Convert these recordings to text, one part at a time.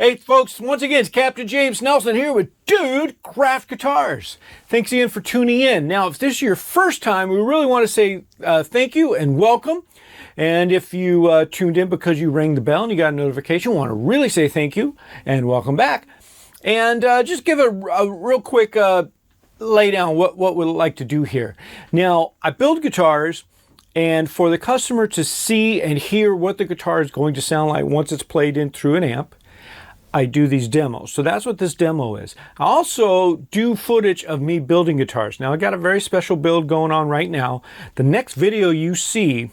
Hey folks, once again, it's Captain James Nelson here with Dude Craft Guitars. Thanks again for tuning in. Now, if this is your first time, we really want to say thank you and welcome. And if you tuned in because you rang the bell and you got a notification, we want to really say thank you and welcome back. And just give a real quick lay down what we'd like to do here. Now, I build guitars, and for the customer to see and hear what the guitar is going to sound like once it's played in through an amp, I do these demos. So that's what this demo is. I also do footage of me building guitars. Now I got a very special build going on right now. The next video you see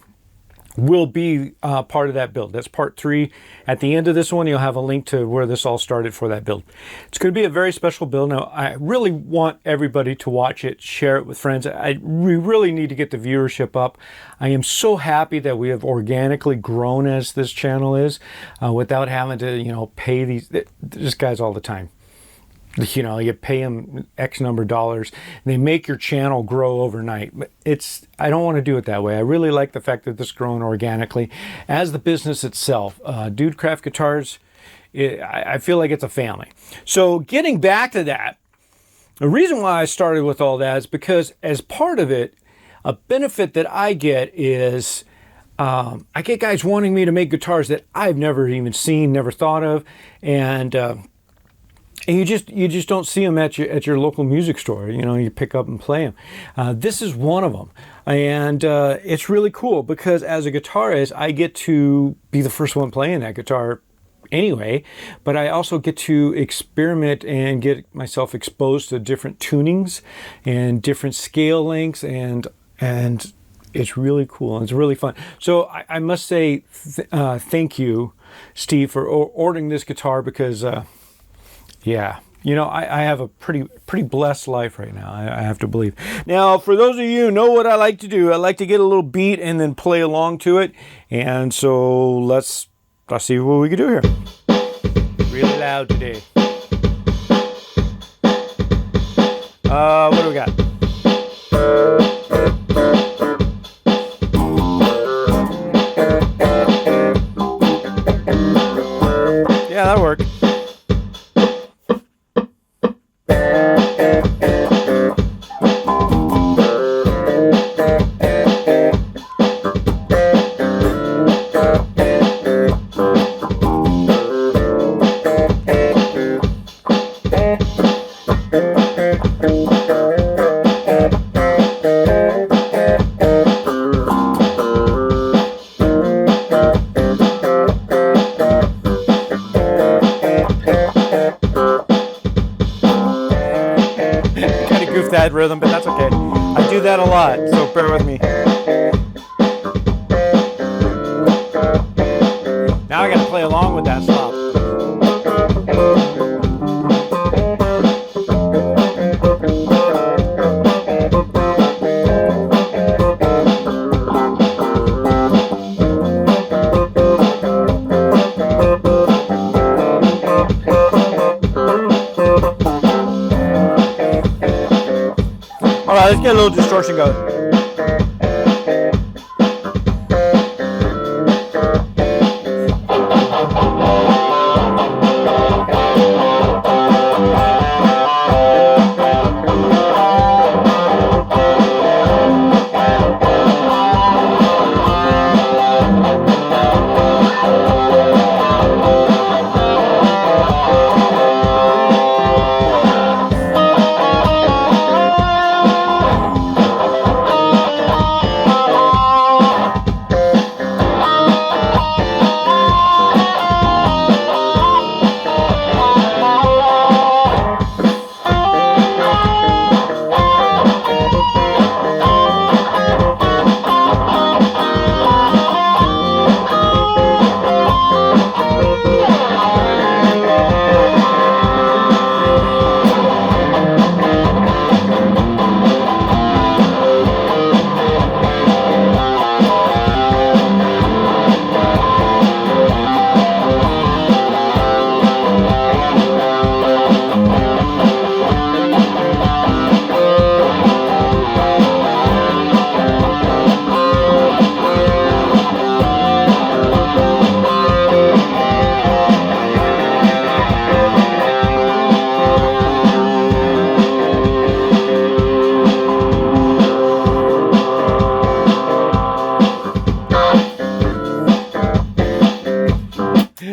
will be part of that build. That's part 3. At the end of this one, you'll have a link to where this all started for that build. It's going to be a very special build. Now, I really want everybody to watch it, share it with friends. We really need to get the viewership up. I am so happy that we have organically grown as this channel is, without having to, pay these guys all the time. You pay them X number of dollars, and they make your channel grow overnight. But I don't want to do it that way. I really like the fact that this is growing organically as the business itself. Dude Craft Guitars, I feel like it's a family. So getting back to that, the reason why I started with all that is because as part of it, a benefit that I get is I get guys wanting me to make guitars that I've never even seen, never thought of, and you just don't see them at your local music store. You pick up and play them. This is one of them, and it's really cool because as a guitarist, I get to be the first one playing that guitar anyway, but I also get to experiment and get myself exposed to different tunings and different scale lengths, and it's really cool and it's really fun. So I must say thank you, Steve, for ordering this guitar because. Yeah, I have a pretty blessed life right now, I have to believe. Now, for those of you who know what I like to do, I like to get a little beat and then play along to it. And so let's see what we can do here. Really loud today. What do we got? Yeah, that'll work. That rhythm, but that's okay. I do that a lot, so bear with me. Now I gotta play along with that slop. Let's get a little distortion going.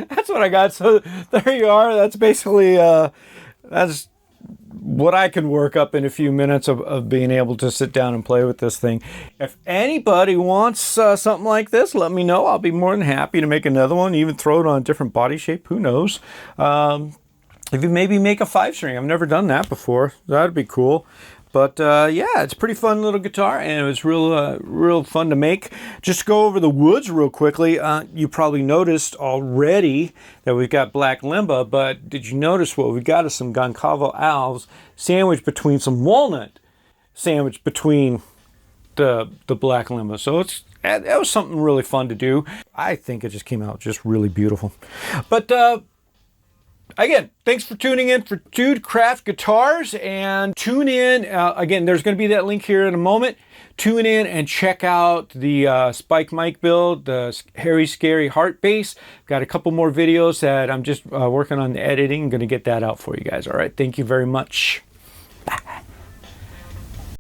That's what I got. So there you are. That's basically, that's what I can work up in a few minutes of being able to sit down and play with this thing. If anybody wants something like this, let me know. I'll be more than happy to make another one, even throw it on a different body shape. Who knows? If you maybe make a 5-string. I've never done that before. That'd be cool. But yeah, it's a pretty fun little guitar, and it was real fun to make. Just to go over the woods real quickly. You probably noticed already that we've got black Limba, but did you notice what we got is some Goncalo Alves sandwiched between some walnut, sandwiched between the black Limba. So that was something really fun to do. I think it just came out just really beautiful. But again, thanks for tuning in for Dude Craft Guitars, and tune in. Again, there's going to be that link here in a moment. Tune in and check out the Spike mic build, the Hairy Scary Heart Bass. Got a couple more videos that I'm just working on the editing. I'm going to get that out for you guys. All right. Thank you very much. Bye.